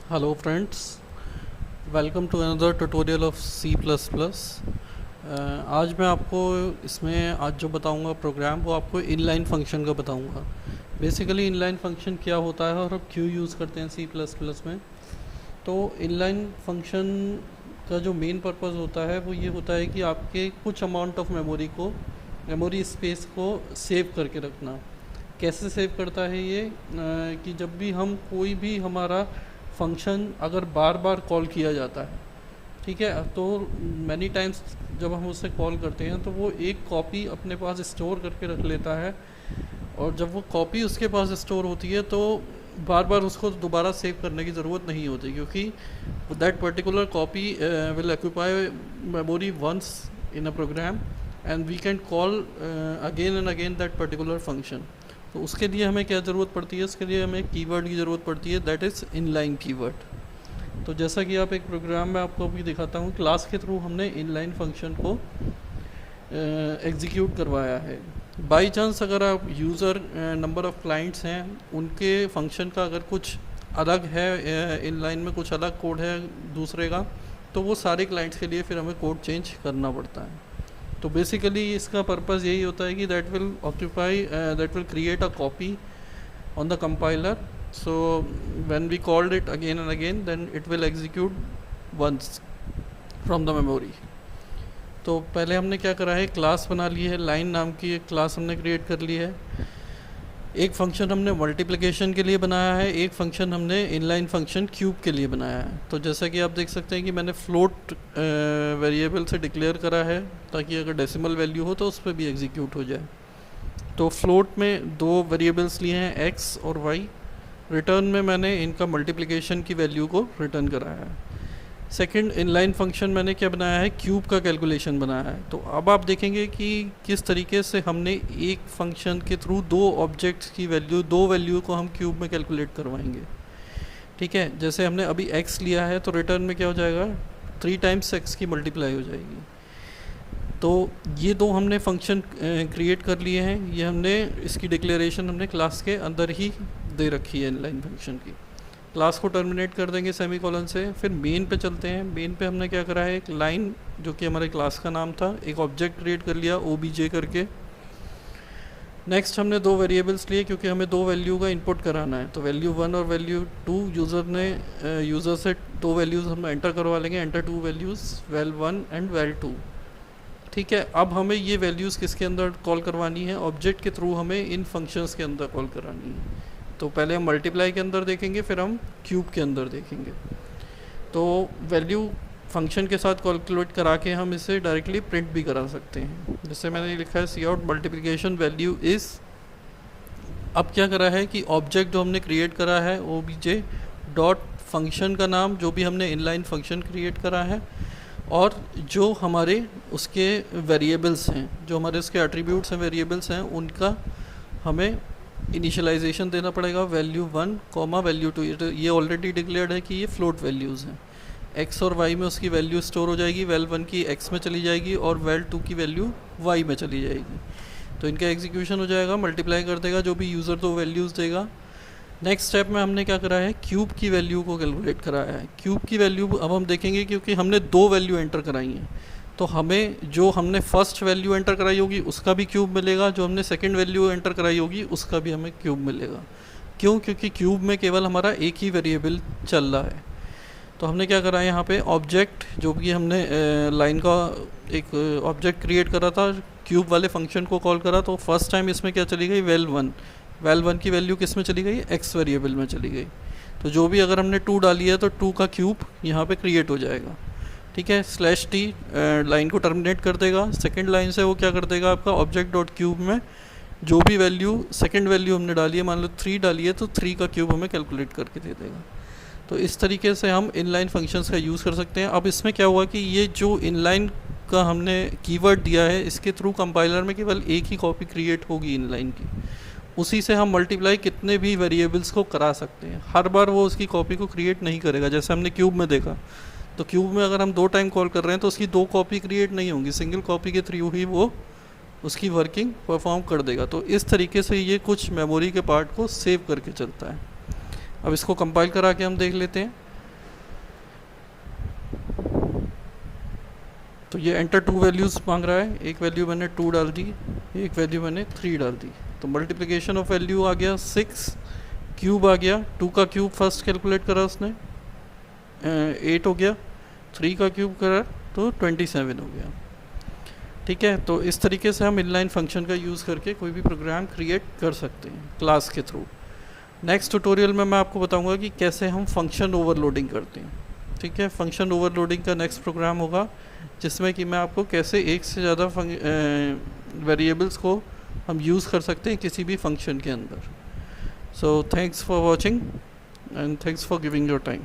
Hello friends, welcome to another tutorial of C plus plus. आज मैं आपको इसमें जो बताऊंगा प्रोग्राम वो आपको इनलाइन फंक्शन का बताऊंगा। बेसिकली इनलाइन फंक्शन क्या होता है और अब क्यों यूज़ करते हैं सी प्लस प्लस में। तो इनलाइन फंक्शन का जो मेन पर्पस होता है वो ये होता है कि आपके कुछ अमाउंट ऑफ मेमोरी स्पेस को सेव करके रखना। कैसे सेव करता है ये कि जब भी हम कोई भी हमारा फंक्शन अगर बार बार कॉल किया जाता है, ठीक है, तो मैनी टाइम्स जब हम उससे कॉल करते हैं तो वो एक कॉपी अपने पास स्टोर करके रख लेता है। और जब वो कॉपी उसके पास स्टोर होती है तो बार बार उसको दोबारा सेव करने की ज़रूरत नहीं होती, क्योंकि that particular copy will occupy memory once in a program and we can call again and again that particular function. तो उसके लिए हमें क्या ज़रूरत पड़ती है, उसके लिए हमें कीवर्ड की ज़रूरत पड़ती है, दैट इज़ इनलाइन कीवर्ड। तो जैसा कि आप एक प्रोग्राम में आपको अभी दिखाता हूँ, क्लास के थ्रू हमने इनलाइन फंक्शन को एग्जीक्यूट करवाया है। बाई चांस अगर आप यूज़र नंबर ऑफ़ क्लाइंट्स हैं उनके फंक्शन का अगर कुछ अलग है, इनलाइन में कुछ अलग कोड है दूसरे का, तो वो सारे क्लाइंट्स के लिए फिर हमें कोड चेंज करना पड़ता है। तो बेसिकली इसका पर्पस यही होता है कि that will create a copy on the compiler. So when we called it again and again then it will execute once from the memory. तो पहले हमने क्या करा है, क्लास बना ली है, लाइन नाम की एक क्लास हमने क्रिएट कर ली है। एक फंक्शन हमने मल्टीप्लिकेशन के लिए बनाया है, एक फंक्शन हमने इनलाइन फंक्शन क्यूब के लिए बनाया है। तो जैसा कि आप देख सकते हैं कि मैंने फ्लोट वेरिएबल से डिक्लेयर करा है ताकि अगर डेसिमल वैल्यू हो तो उस पर भी एग्जीक्यूट हो जाए। तो फ्लोट में दो वेरिएबल्स लिए हैं, एक्स और वाई। रिटर्न में मैंने इनका मल्टीप्लिकेशन की वैल्यू को रिटर्न कराया है। सेकंड इनलाइन फंक्शन मैंने क्या बनाया है, क्यूब का कैलकुलेशन बनाया है। तो अब आप देखेंगे कि किस तरीके से हमने एक फंक्शन के थ्रू दो ऑब्जेक्ट्स की दो वैल्यू को हम क्यूब में कैलकुलेट करवाएंगे। ठीक है, जैसे हमने अभी x लिया है तो रिटर्न में क्या हो जाएगा, 3 टाइम्स x की मल्टीप्लाई हो जाएगी। तो ये दो हमने फंक्शन क्रिएट कर लिए हैं, ये हमने इसकी डिक्लेरेशन हमने क्लास के अंदर ही दे रखी है इनलाइन फंक्शन की। क्लास को टर्मिनेट कर देंगे सेमीकोलन से। फिर मेन पे चलते हैं। मेन पे हमने क्या करा है, एक लाइन जो कि हमारे क्लास का नाम था, एक ऑब्जेक्ट क्रिएट कर लिया obj करके। नेक्स्ट हमने दो वेरिएबल्स लिए क्योंकि हमें दो वैल्यू का इनपुट कराना है। तो वैल्यू 1 और वैल्यू 2 यूज़र से दो वैल्यूज़ हम एंटर करवा लेंगे, enter two values val1 and val2। ठीक है, अब हमें ये वैल्यूज़ किसके अंदर कॉल करवानी है, ऑब्जेक्ट के थ्रू हमें इन फंक्शंस के अंदर कॉल करानी है। तो पहले हम मल्टीप्लाई के अंदर देखेंगे, फिर हम क्यूब के अंदर देखेंगे। तो वैल्यू फंक्शन के साथ कैलकुलेट करा के हम इसे डायरेक्टली प्रिंट भी करा सकते हैं। जैसे मैंने लिखा है सी आउट मल्टीप्लिकेशन वैल्यू इज़। अब क्या करा है कि ऑब्जेक्ट जो हमने क्रिएट करा है obj डॉट फंक्शन का नाम जो भी हमने इनलाइन फंक्शन क्रिएट करा है, और जो हमारे उसके वेरिएबल्स हैं, जो हमारे उसके एट्रीब्यूट्स हैं, वेरिएबल्स हैं, उनका हमें इनिशियलाइजेशन देना पड़ेगा, वैल्यू 1 कॉमा वैल्यू 2। ये ऑलरेडी डिक्लेयर्ड है कि ये फ्लोट वैल्यूज़ हैं। x और y में उसकी वैल्यू स्टोर हो जाएगी, val1 की x में चली जाएगी और val2 की वैल्यू y में चली जाएगी। तो इनका एग्जीक्यूशन हो जाएगा, मल्टीप्लाई कर देगा जो भी यूज़र दो वैल्यूज़ देगा। नेक्स्ट स्टेप में हमने क्या करा है, क्यूब की वैल्यू को कैलकुलेट कराया है। क्यूब की वैल्यू अब हम देखेंगे, क्योंकि हमने दो वैल्यू एंटर कराई हैं तो हमें जो हमने फर्स्ट वैल्यू एंटर कराई होगी उसका भी क्यूब मिलेगा, जो हमने सेकंड वैल्यू एंटर कराई होगी उसका भी हमें क्यूब मिलेगा। क्यों? क्योंकि क्यूब में केवल हमारा एक ही वेरिएबल चल रहा है। तो हमने क्या करा है, यहाँ पे ऑब्जेक्ट जो भी हमने लाइन का एक ऑब्जेक्ट क्रिएट करा था, क्यूब वाले फंक्शन को कॉल करा, तो फर्स्ट टाइम इसमें क्या चली गई, val1 की वैल्यू किस में चली गई, x वेरिएबल में चली गई। तो जो भी अगर हमने 2 डाली है तो 2 का क्यूब यहाँ पे क्रिएट हो जाएगा। ठीक है, /t लाइन को टर्मिनेट कर देगा। सेकंड लाइन से वो क्या कर देगा, आपका ऑब्जेक्ट डॉट क्यूब में जो भी वैल्यू सेकंड वैल्यू हमने डाली है, मान लो 3 डाली है, तो 3 का क्यूब हमें कैलकुलेट करके दे देगा। तो इस तरीके से हम इनलाइन फंक्शंस का यूज़ कर सकते हैं। अब इसमें क्या हुआ कि ये जो इनलाइन का हमने कीवर्ड दिया है, इसके थ्रू कंपाइलर में केवल एक ही कॉपी क्रिएट होगी इनलाइन की। उसी से हम मल्टीप्लाई कितने भी वेरिएबल्स को करा सकते हैं। हर बार वो उसकी कॉपी को क्रिएट नहीं करेगा। जैसे हमने क्यूब में देखा, तो क्यूब में अगर हम 2 टाइम कॉल कर रहे हैं तो उसकी 2 कॉपी क्रिएट नहीं होंगी, सिंगल कॉपी के थ्रू ही वो उसकी वर्किंग परफॉर्म कर देगा। तो इस तरीके से ये कुछ मेमोरी के पार्ट को सेव करके चलता है। अब इसको कंपाइल करा के हम देख लेते हैं। तो ये एंटर 2 वैल्यूज़ मांग रहा है, एक वैल्यू मैंने 2 डाल दी, एक वैल्यू मैंने 3 डाल दी। तो मल्टीप्लिकेशन ऑफ वैल्यू आ गया 6, क्यूब आ गया, 2 का क्यूब फर्स्ट कैलकुलेट करा उसने 8 हो गया, 3 का क्यूब करा तो 27 हो गया। ठीक है, तो इस तरीके से हम इनलाइन फंक्शन का यूज़ करके कोई भी प्रोग्राम क्रिएट कर सकते हैं क्लास के थ्रू। नेक्स्ट ट्यूटोरियल में मैं आपको बताऊंगा कि कैसे हम फंक्शन ओवरलोडिंग करते हैं। ठीक है, फंक्शन ओवरलोडिंग का नेक्स्ट प्रोग्राम होगा जिसमें कि मैं आपको कैसे एक से ज़्यादा वेरिएबल्स को हम यूज़ कर सकते हैं किसी भी फंक्शन के अंदर। So thanks for watching and thanks for giving your time.